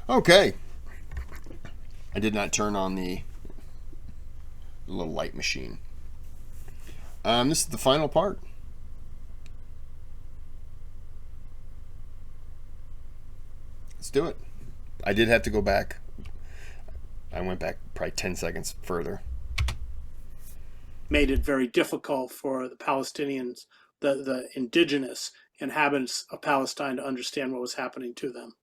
Okay. I did not turn on the little light machine. This is the final part. Let's do it. I did have to go back. I went back probably 10 seconds further. Made it very difficult for the Palestinians, the indigenous inhabitants of Palestine, to understand what was happening to them.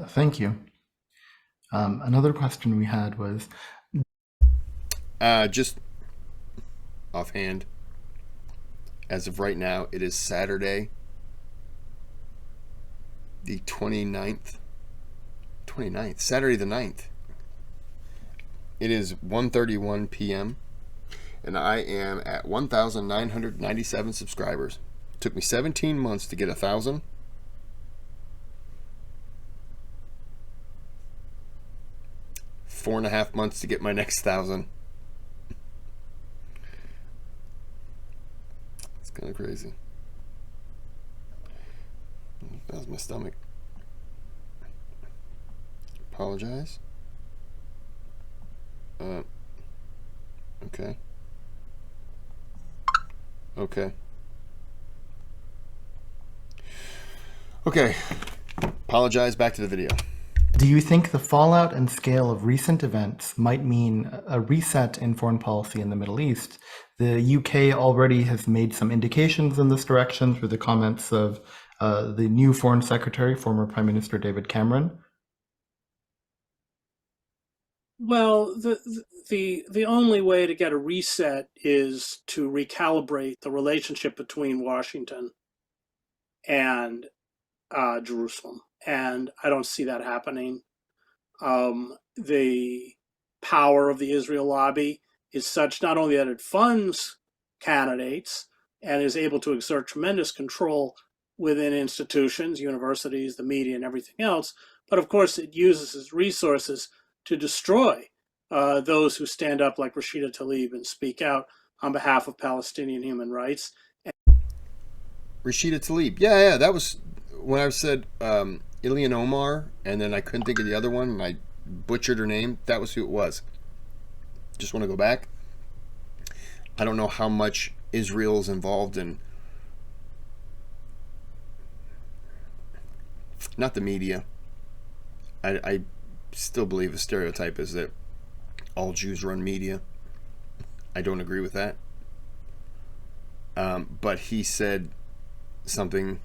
Thank you. Another question we had was, Just offhand, as of right now, it is Saturday, the 29th. Saturday the 9th. It is 1:31 p.m. and I am at 1,997 subscribers. It took me 17 months to get 1,000. Four and a half months to get my next 1,000. It's kind of crazy. That was my stomach. Apologize. Okay. Okay. Apologize. Back to the video. do you think the fallout and scale of recent events might mean a reset in foreign policy in the Middle East? The UK already has made some indications in this direction through the comments of the new Foreign Secretary, former Prime Minister David Cameron. Well, the only way to get a reset is to recalibrate the relationship between Washington and Jerusalem, and I don't see that happening. The power of the Israel lobby is such not only that it funds candidates and is able to exert tremendous control within institutions, universities, the media, and everything else, but of course it uses its resources to destroy those who stand up like Rashida Tlaib and speak out on behalf of Palestinian human rights. Rashida Tlaib. Yeah, that was when I said Ilhan Omar, and then I couldn't think of the other one, and I butchered her name. That was who it was. Just want to go back. I don't know how much Israel is involved in, not the media. I still believe the stereotype is that all Jews run media. I don't agree with that. But he said something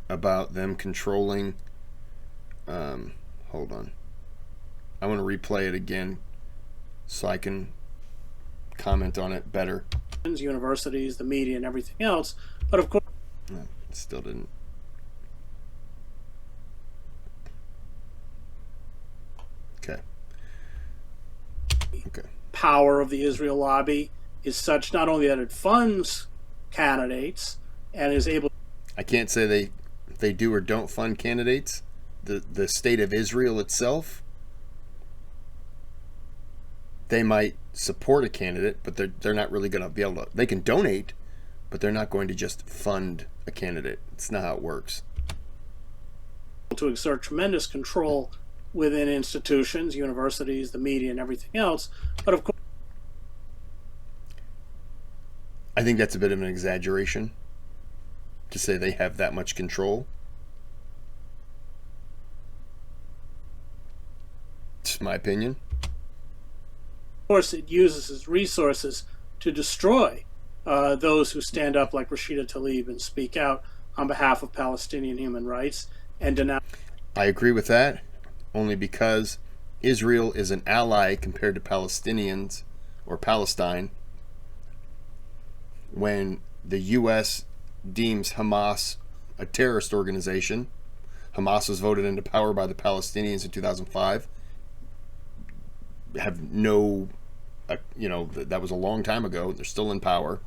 about them controlling. Hold on. I want to replay it again so I can comment on it better. Universities, the media, and everything else, but of course, No, it still didn't. Okay. Power of the Israel lobby is such not only that it funds candidates and is able. I can't say they do or don't fund candidates. The state of Israel itself, they might support a candidate, but they're not really going to be able to. They can donate, but they're not going to just fund a candidate. It's not how it works. To exert tremendous control within institutions, universities, the media, and everything else, but of course, I think that's a bit of an exaggeration to say they have that much control. It's my opinion. Of course, it uses its resources to destroy those who stand up like Rashida Tlaib and speak out on behalf of Palestinian human rights and denounce. I agree with that, only because Israel is an ally compared to Palestinians or Palestine. When the U.S. deems Hamas a terrorist organization, Hamas was voted into power by the Palestinians in 2005. Have no, that was a long time ago. They're still in power.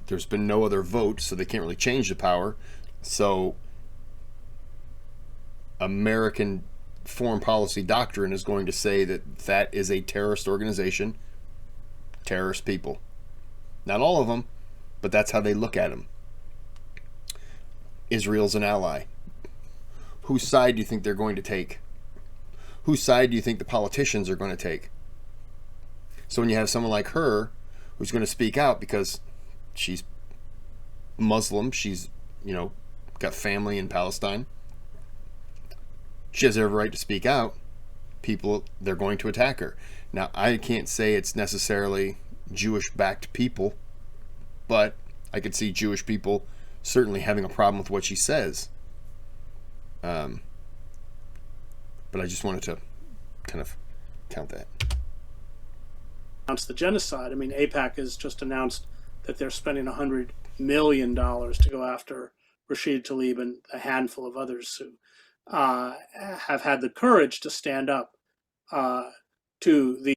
There's been no other vote, so they can't really change the power. So American foreign policy doctrine is going to say that that is a terrorist organization, terrorist people. Not all of them, but that's how they look at them. Israel's an ally. Whose side do you think they're going to take? Whose side do you think the politicians are going to take? So when you have someone like her who's going to speak out because she's Muslim, she's, got family in Palestine, she has every right to speak out. People, they're going to attack her. Now, I can't say it's necessarily Jewish-backed people, but I could see Jewish people certainly having a problem with what she says. But I just wanted to kind of count that. Announced the genocide. I mean, AIPAC has just announced that they're spending $100 million to go after Rashid Tlaib and a handful of others who have had the courage to stand up to the.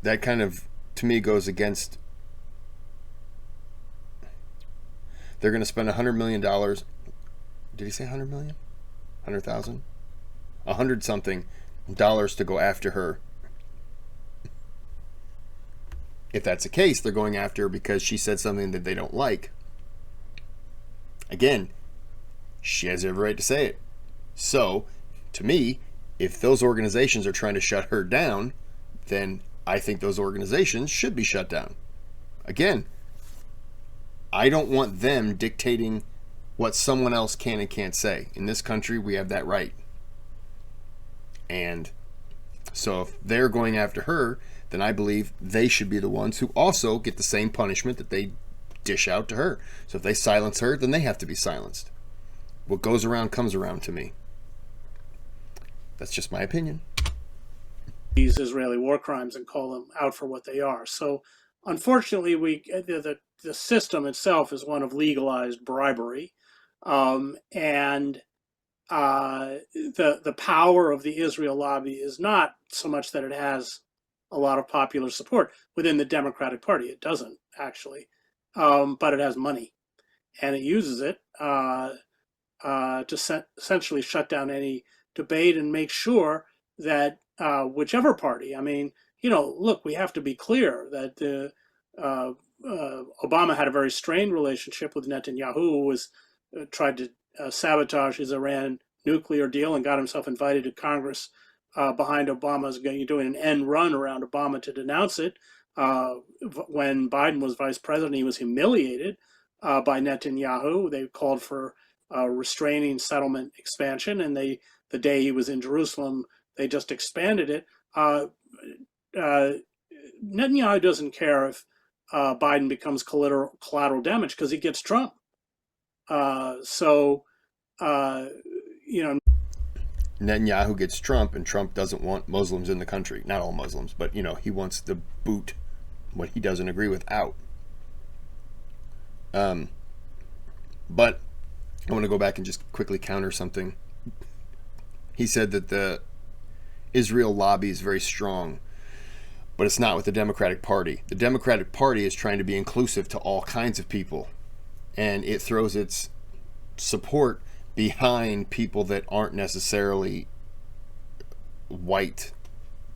That kind of, to me, goes against. They're going to spend $100 million. Did he say 100 million? 100,000? 100 something dollars to go after her. If that's the case, they're going after her because she said something that they don't like. Again, she has every right to say it. So, to me, if those organizations are trying to shut her down, then I think those organizations should be shut down. Again, I don't want them dictating what someone else can and can't say. In this country, we have that right. And so if they're going after her, then I believe they should be the ones who also get the same punishment that they dish out to her. So if they silence her, then they have to be silenced. What goes around comes around to me. That's just my opinion. These Israeli war crimes and call them out for what they are. So unfortunately, the system itself is one of legalized bribery. And the power of the Israel lobby is not so much that it has a lot of popular support within the Democratic Party. It doesn't, actually. But it has money. And it uses it to essentially shut down any debate and make sure that whichever party, I mean, look, we have to be clear that Obama had a very strained relationship with Netanyahu, who was tried to sabotage his Iran nuclear deal and got himself invited to Congress behind Obama's doing an end run around Obama to denounce it. When Biden was vice president, he was humiliated by Netanyahu. They called for restraining settlement expansion, and the day he was in Jerusalem, they just expanded it. Netanyahu doesn't care if Biden becomes collateral damage because he gets Trump. Netanyahu gets Trump, and Trump doesn't want Muslims in the country. Not all Muslims, but he wants to boot what he doesn't agree with out. But I want to go back and just quickly counter something. He said that the Israel lobby is very strong, but it's not with the Democratic Party. The Democratic Party is trying to be inclusive to all kinds of people, and it throws its support behind people that aren't necessarily white,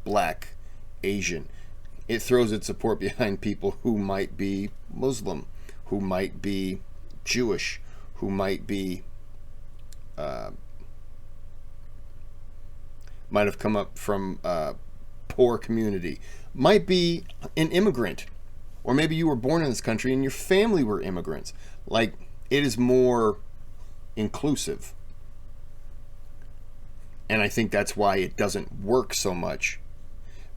black, Asian. It throws its support behind people who might be Muslim, who might be Jewish, who might be might have come up from a poor community, might be an immigrant, or maybe you were born in this country and your family were immigrants. Like, it is more inclusive. And I think that's why it doesn't work so much,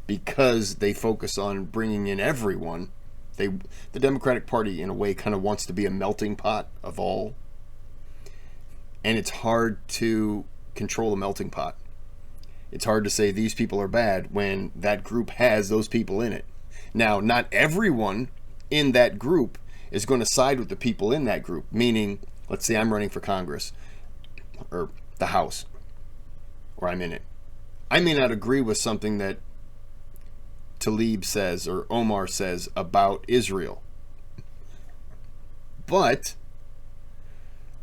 because they focus on bringing in everyone. The Democratic Party, in a way, kind of wants to be a melting pot of all. And it's hard to control a melting pot. It's hard to say these people are bad when that group has those people in it. Now, not everyone in that group is going to side with the people in that group. Meaning, let's say I'm running for Congress or the House, or I'm in it. I may not agree with something that Tlaib says or Omar says about Israel, but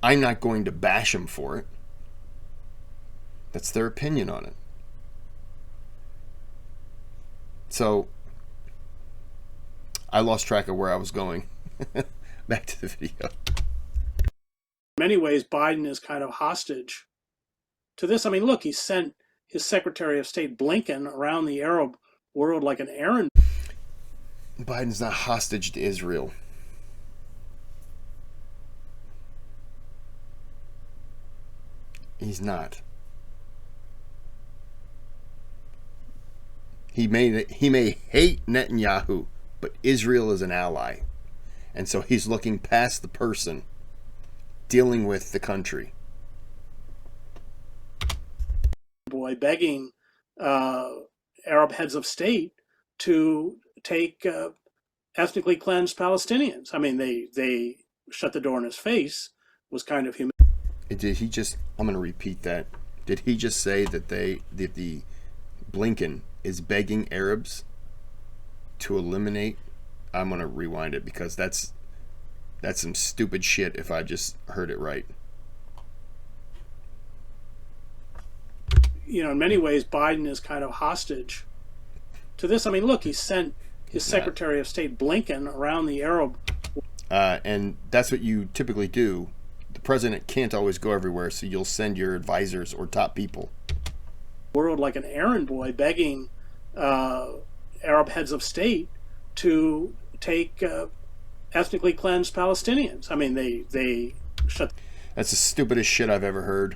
I'm not going to bash them for it. That's their opinion on it. So I lost track of where I was going. Back to the video. In many ways, Biden is kind of hostage to this. I mean, look, he sent his Secretary of State Blinken around the Arab world like an errand. Biden's not hostage to Israel. He's not. He may hate Netanyahu, but Israel is an ally. And so he's looking past the person, dealing with the country. Boy, begging Arab heads of state to take ethnically cleansed Palestinians. I mean, they shut the door in his face, was kind of humiliating. Did he just, I'm going to repeat that. Did he just say that the Blinken is begging Arabs to eliminate? I'm going to rewind it because that's some stupid shit if I just heard it right. You know, in many ways, Biden is kind of hostage to this. I mean, look, he sent his Secretary of State Blinken around the Arab. And that's what you typically do. The president can't always go everywhere, so you'll send your advisors or top people. World like an errand boy begging Arab heads of state to take ethnically cleansed Palestinians. I mean, they shut. That's the stupidest shit I've ever heard.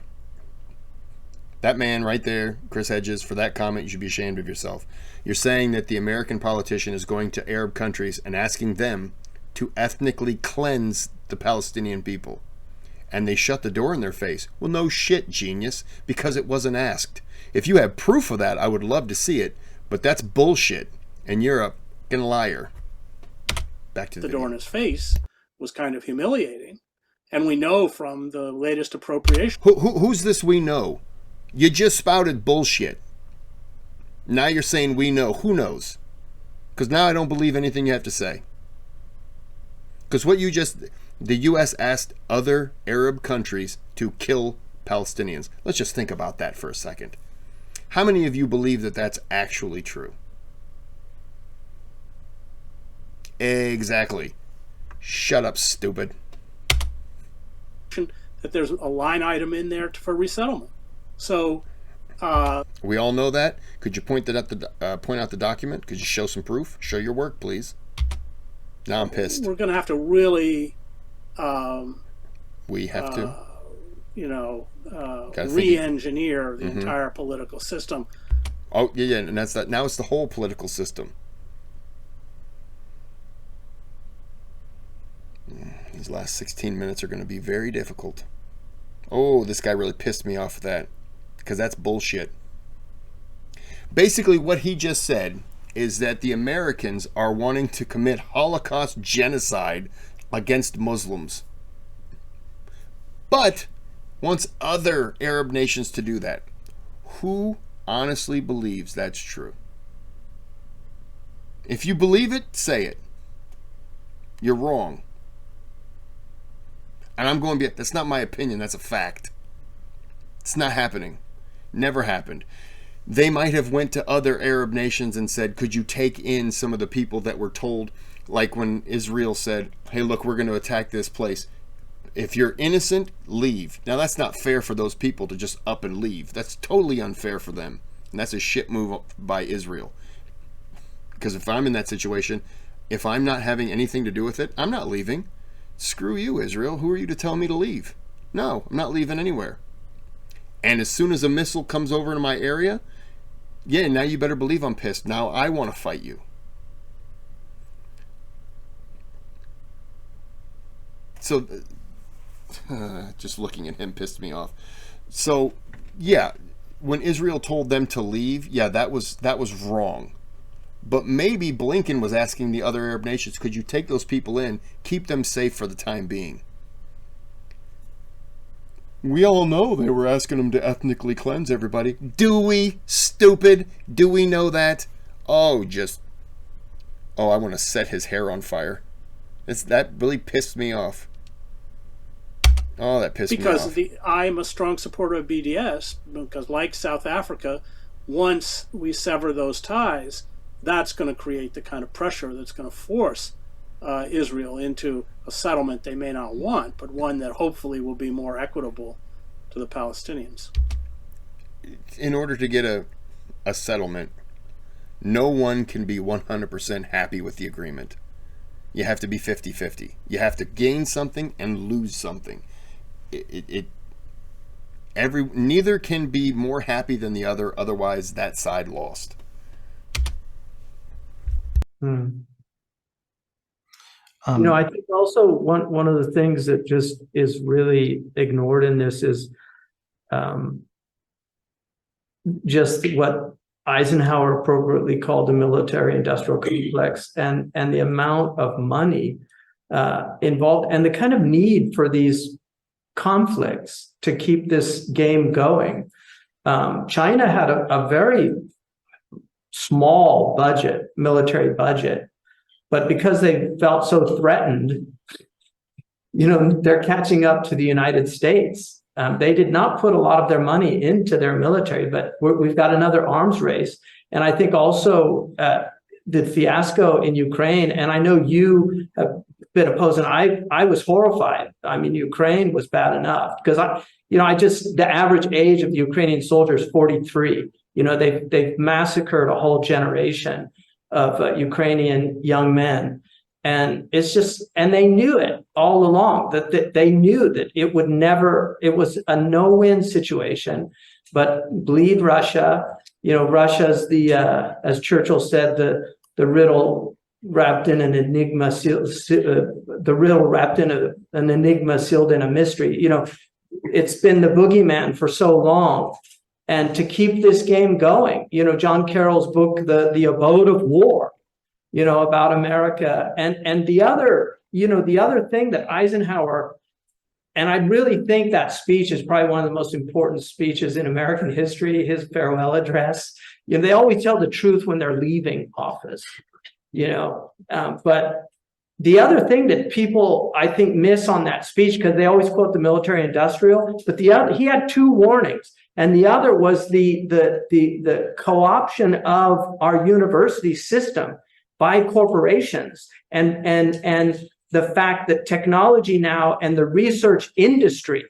That man right there, Chris Hedges, for that comment, you should be ashamed of yourself. You're saying that the American politician is going to Arab countries and asking them to ethnically cleanse the Palestinian people. And they shut the door in their face. Well, no shit, genius, because it wasn't asked. If you have proof of that, I would love to see it, but that's bullshit, and you're a fucking liar. Back to the door in his face was kind of humiliating. And we know from the latest appropriation. Who's this we know? You just spouted bullshit. Now you're saying we know. Who knows? Because now I don't believe anything you have to say. Because the U.S. asked other Arab countries to kill Palestinians. Let's just think about that for a second. How many of you believe that that's actually true? Exactly. Shut up, stupid. That there's a line item in there for resettlement. So we all know that. Could you point out the document? Could you show some proof? Show your work, please. Now I'm pissed. We're going to have to really. We have to. Re-engineer the entire political system. Oh yeah, and that's that. Now it's the whole political system. These last 16 minutes are going to be very difficult. Oh, this guy really pissed me off with that, because that's bullshit. Basically, what he just said is that the Americans are wanting to commit Holocaust genocide against Muslims, but wants other Arab nations to do that. Who honestly believes that's true? If you believe it, say it. You're wrong. And I'm going to be, that's not my opinion, that's a fact. It's not happening. Never happened. They might have went to other Arab nations and said, could you take in some of the people that were told, like when Israel said, hey, look, we're going to attack this place. If you're innocent, leave. Now, that's not fair for those people to just up and leave. That's totally unfair for them. And that's a shit move by Israel. Because if I'm in that situation, if I'm not having anything to do with it, I'm not leaving. Screw you, Israel. Who are you to tell me to leave? No, I'm not leaving anywhere. And as soon as a missile comes over into my area, yeah, now you better believe I'm pissed. Now I want to fight you. So, just looking at him pissed me off. So, yeah, when Israel told them to leave, yeah, that was wrong. But maybe Blinken was asking the other Arab nations, could you take those people in, keep them safe for the time being? We all know they were asking them to ethnically cleanse everybody. Do we? Stupid. Do we know that? I want to set his hair on fire. That really pissed me off. Oh, that pissed me off. Because I'm a strong supporter of BDS, because like South Africa, once we sever those ties, that's going to create the kind of pressure that's going to force Israel into a settlement they may not want, but one that hopefully will be more equitable to the Palestinians. In order to get a settlement, no one can be 100% happy with the agreement. You have to be 50-50. You have to gain something and lose something. Neither can be more happy than the other, otherwise that side lost. I think also one of the things that just is really ignored in this is just what Eisenhower appropriately called the military-industrial complex, and the amount of money involved, and the kind of need for these conflicts to keep this game going. China had a very small military budget, but because they felt so threatened, they're catching up to the United States. They did not put a lot of their money into their military, but we've got another arms race. And I think also the fiasco in Ukraine, and I know you have been opposed, and I was horrified. I mean, Ukraine was bad enough because the average age of the Ukrainian soldiers is 43. They've massacred a whole generation of Ukrainian young men. And and they knew it all along, that they knew that it was a no-win situation, but bleed Russia. Russia's as Churchill said, the riddle wrapped in an enigma, the riddle wrapped in an enigma sealed in a mystery. It's been the boogeyman for so long. And to keep this game going, John Carroll's book, The Abode of War, about America. And the other thing that Eisenhower, and I really think that speech is probably one of the most important speeches in American history, his farewell address. They always tell the truth when they're leaving office, but the other thing that people, I think, miss on that speech, because they always quote the military industrial, but he had two warnings. And the other was the co-option of our university system by corporations, and the fact that technology now and the research industry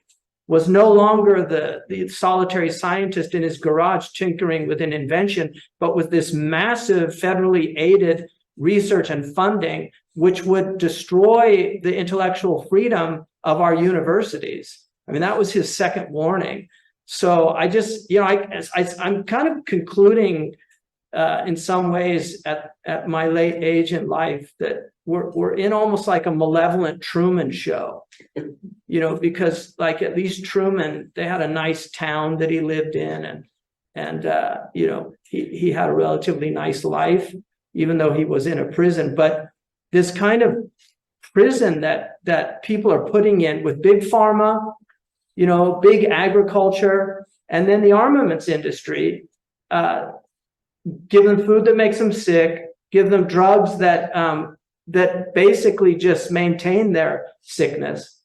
was no longer the solitary scientist in his garage tinkering with an invention, but with this massive federally aided research and funding, which would destroy the intellectual freedom of our universities. I mean, that was his second warning. So I just, I'm kind of concluding in some ways at my late age in life that we're in almost like a malevolent Truman show, because like at least Truman, they had a nice town that he lived in, and he had a relatively nice life, even though he was in a prison. But this kind of prison that people are putting in with big pharma, big agriculture, and then the armaments industry, give them food that makes them sick, give them drugs that basically just maintain their sickness,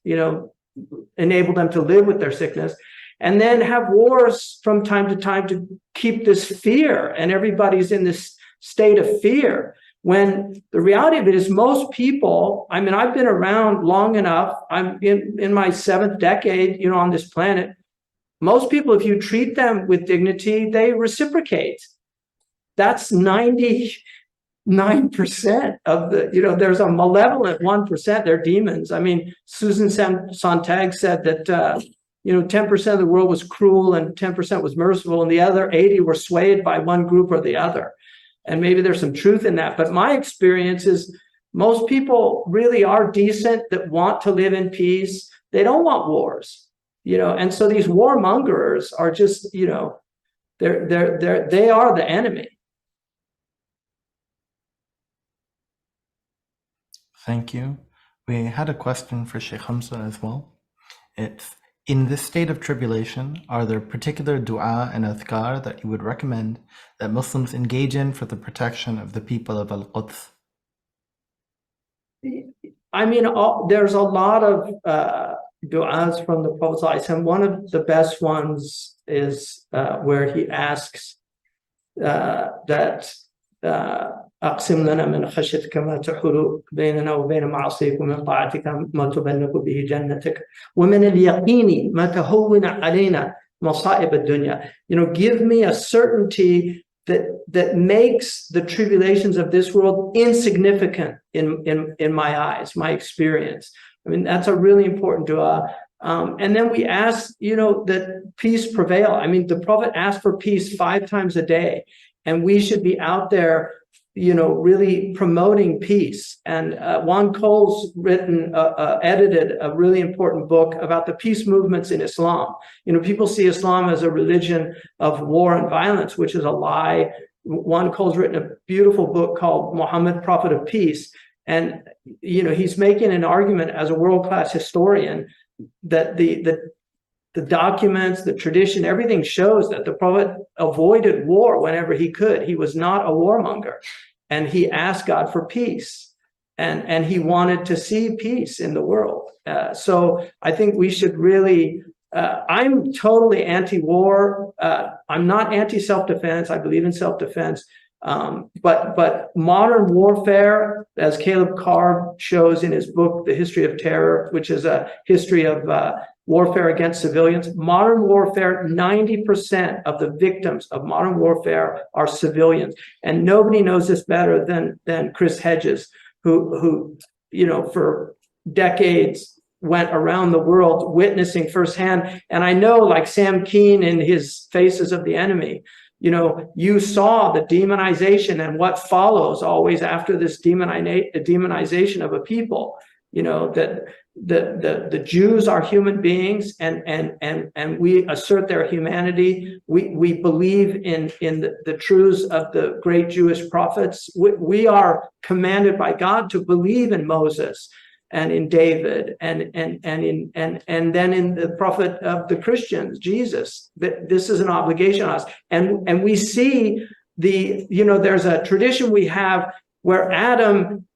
enable them to live with their sickness, and then have wars from time to time to keep this fear, and everybody's in this state of fear. When the reality of it is most people, I mean, I've been around long enough, I'm in my 7th decade, on this planet. Most people, if you treat them with dignity, they reciprocate. That's 99% of the, there's a malevolent 1%, they're demons. I mean, Susan Sontag said that, 10% of the world was cruel and 10% was merciful, and the other 80 were swayed by one group or the other. And maybe there's some truth in that. But my experience is most people really are decent, that want to live in peace. They don't want wars, and so these warmongers are just, they are the enemy. Thank you. We had a question for Sheikh Hamza as well. It's, in this state of tribulation, are there particular dua and adhkar that you would recommend that Muslims engage in for the protection of the people of Al-Quds? I mean, there's a lot of du'as from the Prophet ﷺ. One of the best ones is where he asks that أقسم لنا من خشيتك ما تحول بيننا وبين معصيك ومن طاعتك ما تبلغ به جنتك ومن اليقين ما تهون علينا مصائب الدنيا. Give me a certainty that makes the tribulations of this world insignificant in my eyes, my experience. That's a really important dua. And then we ask, that peace prevail. The Prophet asked for peace 5 times a day, and we should be out there, really promoting peace. And Juan Cole's edited a really important book about the peace movements in Islam. People see Islam as a religion of war and violence, which is a lie. Juan Cole's written a beautiful book called Muhammad, Prophet of Peace. And, he's making an argument as a world-class historian that the documents, the tradition, everything shows that the Prophet avoided war whenever he could. He was not a warmonger, and he asked God for peace, and he wanted to see peace in the world. So I think we should really, I'm totally anti-war. I'm not anti-self-defense. I believe in self-defense. But modern warfare, as Caleb Carr shows in his book, The History of Terror, which is a history of warfare against civilians, modern warfare, 90% of the victims of modern warfare are civilians. And nobody knows this better than Chris Hedges, who for decades went around the world witnessing firsthand. And I know, like Sam Keane in his Faces of the Enemy, you saw the demonization and what follows always after this demonization of a people, that the Jews are human beings, and we assert their humanity. We believe in the truths of the great Jewish prophets. We are commanded by God to believe in Moses and in David and then in the prophet of the Christians, Jesus. This is an obligation on us. And we see there's a tradition we have where Adam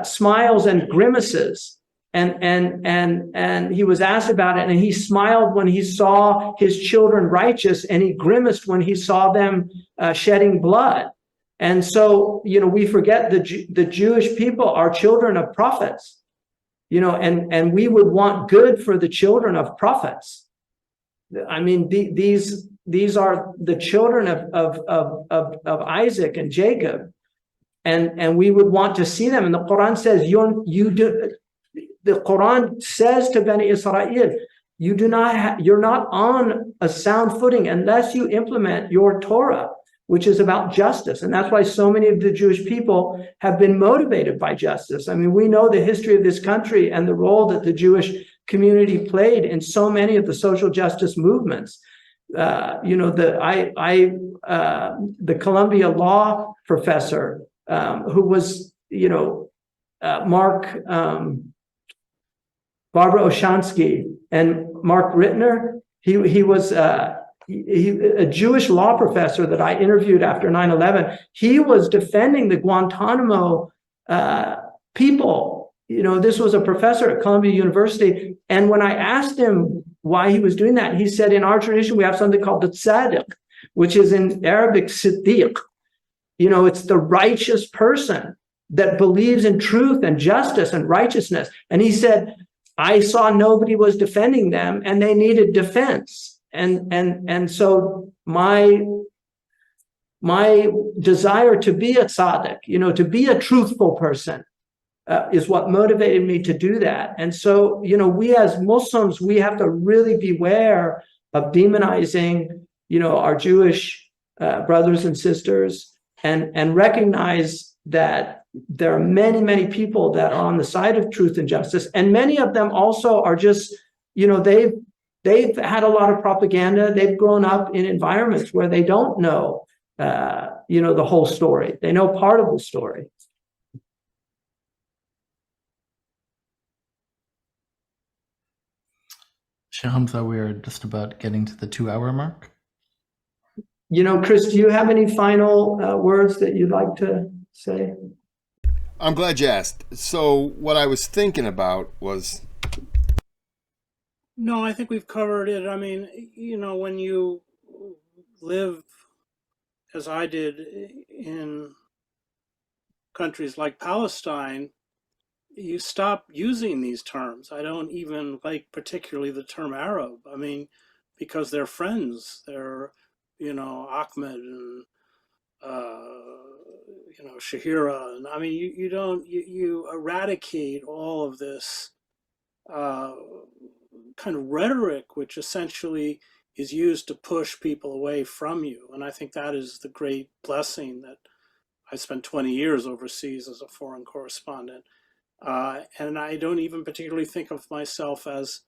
smiles and grimaces. And he was asked about it, and he smiled when he saw his children righteous, and he grimaced when he saw them shedding blood. And so, we forget the Jewish people are children of prophets, and we would want good for the children of prophets. These are the children of Isaac and Jacob, and we would want to see them. And the Quran says, the Quran says to Bani Israel, you're not on a sound footing unless you implement your Torah, which is about justice. And that's why so many of the Jewish people have been motivated by justice. We know the history of this country and the role that the Jewish community played in so many of the social justice movements. The Columbia law professor, who was, Barbara Oshansky and Mark Rittner, he was a Jewish law professor that I interviewed after 9/11. He was defending the Guantanamo people. This was a professor at Columbia University. And when I asked him why he was doing that, he said, in our tradition, we have something called the tzaddik, which is in Arabic siddiq. It's the righteous person that believes in truth and justice and righteousness. And he said, I saw nobody was defending them, and they needed defense. And so my desire to be a tzaddik, to be a truthful person, is what motivated me to do that. And so, we as Muslims, we have to really beware of demonizing, our Jewish brothers and sisters, and recognize that there are many, many people that are on the side of truth and justice. And many of them also are just, they've had a lot of propaganda. They've grown up in environments where they don't know, the whole story. They know part of the story. Sheikh Hamza, we're just about getting to the 2-hour mark. Chris, do you have any final words that you'd like to say? I'm glad you asked. So what I was thinking about was... No, I think we've covered it. When you live, as I did, in countries like Palestine, you stop using these terms. I don't even like particularly the term Arab. I mean, because they're friends. They're, Ahmed and, Shahira. And I mean, you eradicate all of this kind of rhetoric, which essentially is used to push people away from you. And I think that is the great blessing that I spent 20 years overseas as a foreign correspondent. And I don't even particularly think of myself as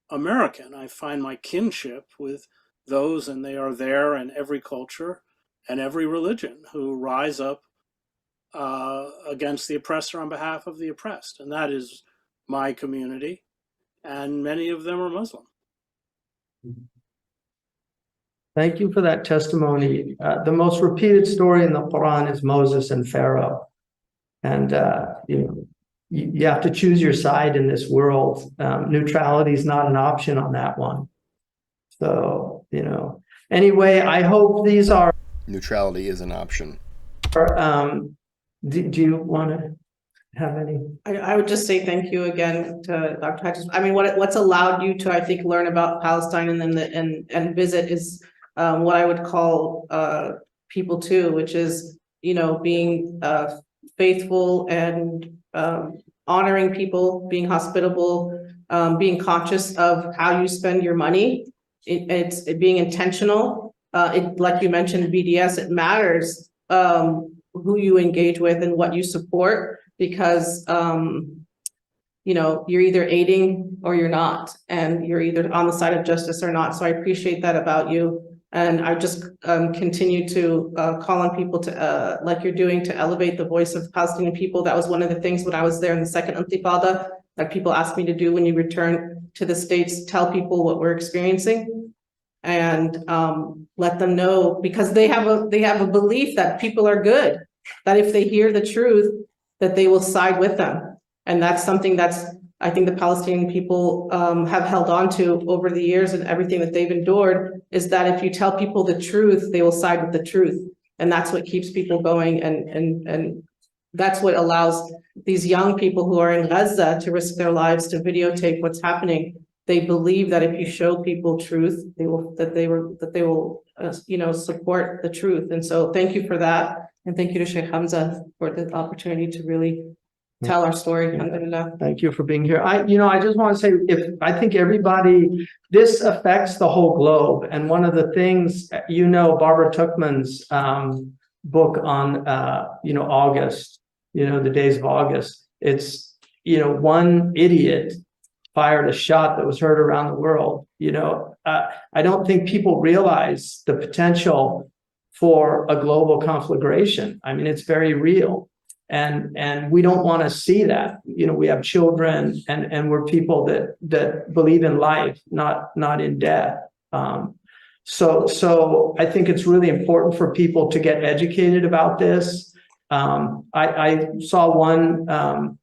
American. I find my kinship with those, and they are there in every culture and every religion, who rise up against the oppressor on behalf of the oppressed. And that is my community, and many of them are Muslim. Thank you for that testimony. The most repeated story in the Quran is Moses and Pharaoh. And, you have to choose your side in this world. Neutrality is not an option on that one. So, anyway, I hope these are... Neutrality is an option. Do you want to have any? I would just say thank you again to Dr. Hatches. I mean, what's allowed you to, I think, learn about Palestine and then and visit is what I would call people too, which is, being faithful and honoring people, being hospitable, being conscious of how you spend your money. It's being intentional. Like you mentioned, BDS, it matters who you engage with and what you support, because you're either aiding or you're not, and you're either on the side of justice or not. So I appreciate that about you. And I just continue to call on people to, like you're doing, to elevate the voice of Palestinian people. That was one of the things when I was there in the second Intifada that people asked me to do when you return to the States: tell people what we're experiencing and let them know, because they have a belief that people are good, that if they hear the truth, that they will side with them. And that's something that's, I think, the Palestinian people have held on to over the years, and everything that they've endured is that if you tell people the truth, they will side with the truth. And that's what keeps people going. And that's what allows these young people who are in Gaza to risk their lives to videotape what's happening. They believe that if you show people truth, they will support the truth. And so thank you for that. And thank you to Sheikh Hamza for the opportunity to really tell our story. Alhamdulillah. Thank you for being here. I just want to say, I think everybody, this affects the whole globe. And one of the things, Barbara Tuchman's book on, August, the days of August, it's, one idiot fired a shot that was heard around the world. I don't think people realize the potential for a global conflagration. I mean, it's very real. And we don't want to see that. We have children, and we're people that believe in life, not in death. So I think it's really important for people to get educated about this. I saw one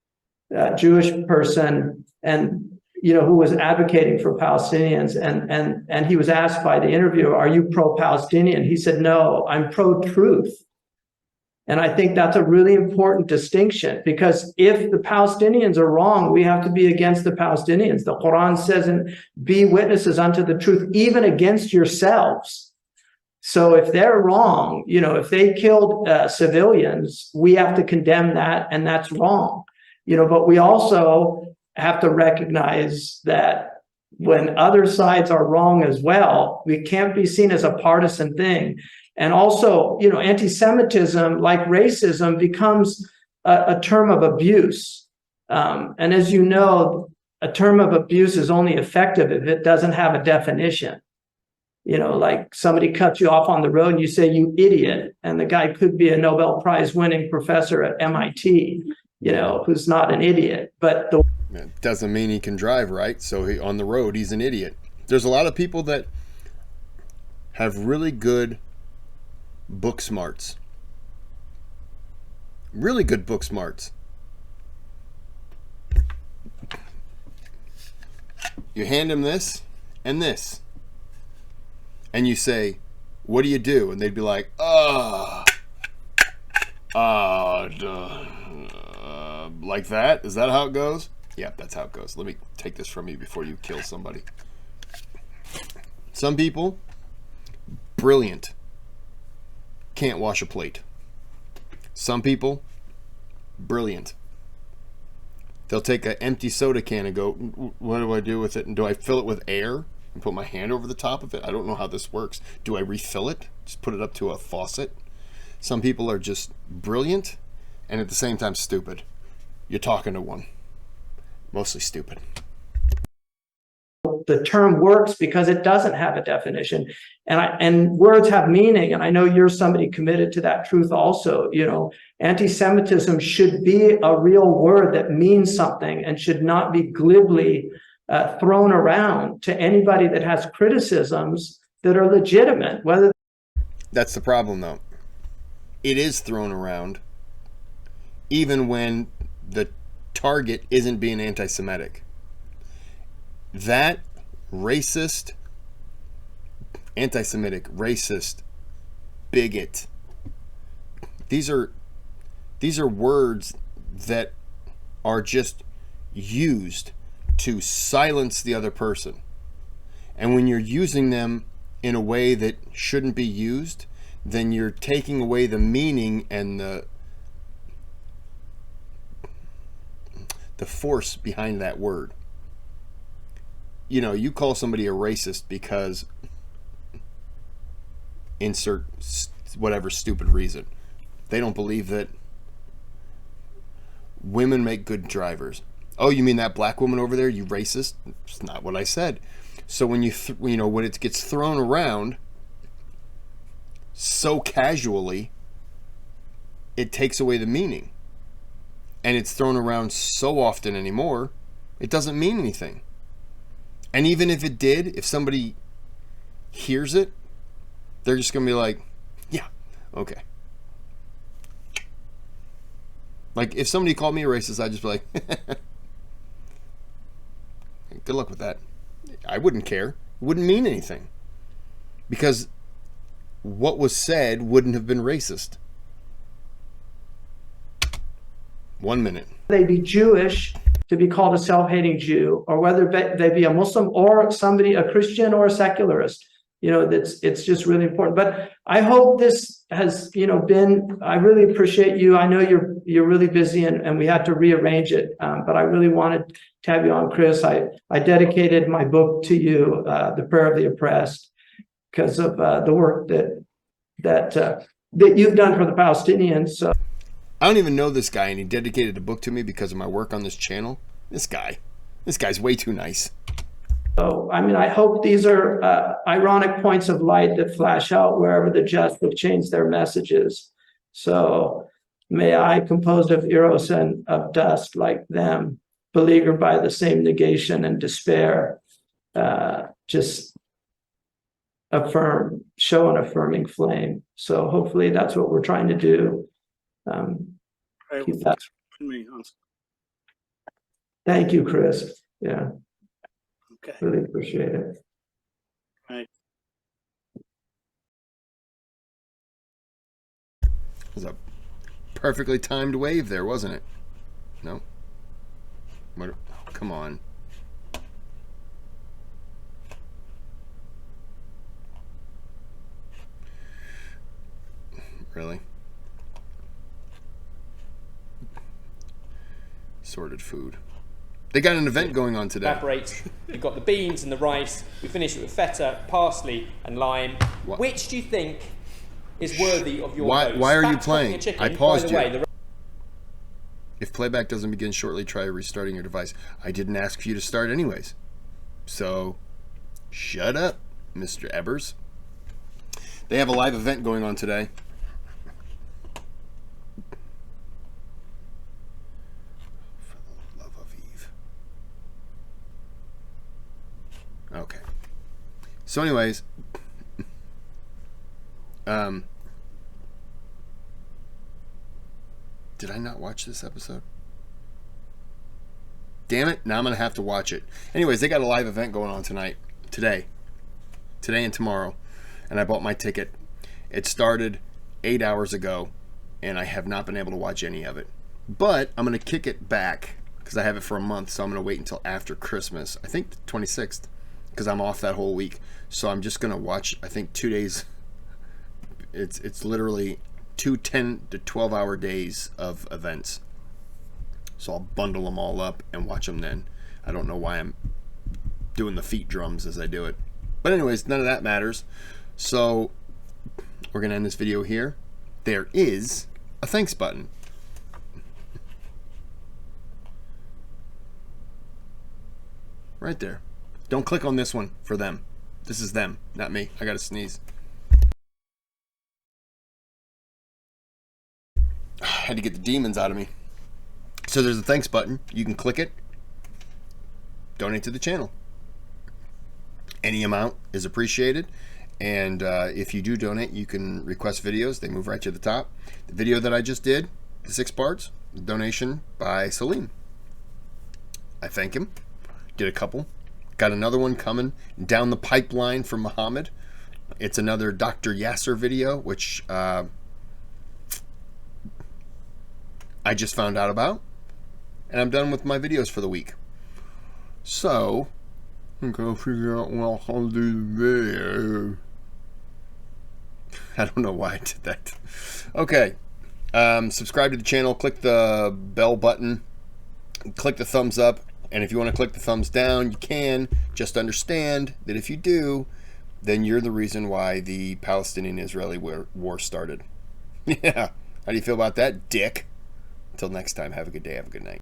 Jewish person, and who was advocating for Palestinians, and he was asked by the interviewer, "Are you pro-Palestinian?" He said, "No, I'm pro-truth." And I think that's a really important distinction, because if the Palestinians are wrong, we have to be against the Palestinians. The Quran says, be witnesses unto the truth, even against yourselves. So if they're wrong, if they killed civilians, we have to condemn that, and that's wrong. But we also have to recognize that when other sides are wrong as well, we can't be seen as a partisan thing. And also, anti-Semitism, like racism, becomes a term of abuse. And as you know, a term of abuse is only effective if it doesn't have a definition. Like somebody cuts you off on the road and you say, "You idiot." And the guy could be a Nobel Prize winning professor at MIT, who's not an idiot. But it doesn't mean he can drive, right? So on the road, he's an idiot. There's a lot of people that have really good book smarts. Really good book smarts. You hand them this and this, and you say, "What do you do?" And they'd be like, Like that? Is that how it goes? Yeah, that's how it goes. Let me take this from you before you kill somebody. Some people, brilliant, can't wash a plate. Some people, brilliant. They'll take an empty soda can and go, what do I do with it? And do I fill it with air and put my hand over the top of it? I don't know how this works. Do I refill it? Just put it up to a faucet? Some people are just brilliant and at the same time stupid. You're talking to one. Mostly stupid. The term works because it doesn't have a definition, and words have meaning. And I know you're somebody committed to that truth also. You know, anti-Semitism should be a real word that means something and should not be glibly thrown around to anybody that has criticisms that are legitimate. Whether that's the problem, though. It is thrown around, even when the target isn't being anti-Semitic. That racist, anti-Semitic, racist, bigot. These are words that are just used to silence the other person. And when you're using them in a way that shouldn't be used, then you're taking away the meaning and the force behind that word. You know, you call somebody a racist because insert whatever stupid reason. They don't believe that women make good drivers. Oh, you mean that black woman over there, you racist? It's not what I said. So when when it gets thrown around so casually, it takes away the meaning. And it's thrown around so often anymore, it doesn't mean anything. And even if it did, if somebody hears it, they're just going to be like, yeah, okay. Like, if somebody called me a racist, I'd just be like, good luck with that. I wouldn't care. It wouldn't mean anything. Because what was said wouldn't have been racist. 1 minute. they be Jewish to be called a self-hating Jew, or whether they be a Muslim or somebody, a Christian or a secularist. You know, it's just really important. But I hope this has, been, I really appreciate you. I know you're really busy and we had to rearrange it. But I really wanted to have you on, Kris. I dedicated my book to you, The Prayer of the Oppressed, because of the work that you've done for the Palestinians. So I don't even know this guy, and he dedicated a book to me because of my work on this channel. This guy's way too nice. So, I mean, I hope these are ironic points of light that flash out wherever the just have changed their messages. So may I, composed of eros and of dust like them, beleaguered by the same negation and despair, just show an affirming flame. So hopefully that's what we're trying to do. Keep that. Thank you, Kris. Yeah. Okay. Really appreciate it. Right. It was a perfectly timed wave there, wasn't it? No? What? Oh, come on. Really? Sorted food. They got an event going on today. Evaporates. You've got the beans and the rice. We finish it with feta, parsley, and lime. What? Which do you think is worthy of your vote? Why are you Back playing? cooking a chicken, I paused by the way, you. If playback doesn't begin shortly, try restarting your device. I didn't ask for you to start anyways. So, shut up, Mr. Ebers. They have a live event going on today. For the love of Eve. Okay. So anyways, did I not watch this episode? Damn it, now I'm going to have to watch it. Anyways, they got a live event going on today and tomorrow, and I bought my ticket. It started 8 hours ago, and I have not been able to watch any of it. But I'm going to kick it back because I have it for a month, so I'm going to wait until after Christmas. I think the 26th, because I'm off that whole week. So I'm just going to watch, I think, 2 days. It's literally 2 10 to 12 hour days of events. So I'll bundle them all up and watch them then. I don't know why I'm doing the feet drums as I do it. But anyways, none of that matters. So we're going to end this video here. There is a thanks button. Right there. Don't click on this one for them. This is them, not me. I got to sneeze. I had to get the demons out of me. So there's a thanks button. You can click it. Donate to the channel. Any amount is appreciated. And if you do donate, you can request videos. They move right to the top. The video that I just did, the 6 parts, donation by Salima. I thank him. Did a couple. Got another one coming down the pipeline from Muhammad. It's another Dr. Yasser video, which I just found out about. And I'm done with my videos for the week. So, I'm going to figure out what I'll do there. I don't know why I did that. Okay. Subscribe to the channel. Click the bell button. Click the thumbs up. And if you want to click the thumbs down, you can. Just understand that if you do, then you're the reason why the Palestinian-Israeli war started. Yeah. How do you feel about that, dick? Until next time, have a good day. Have a good night.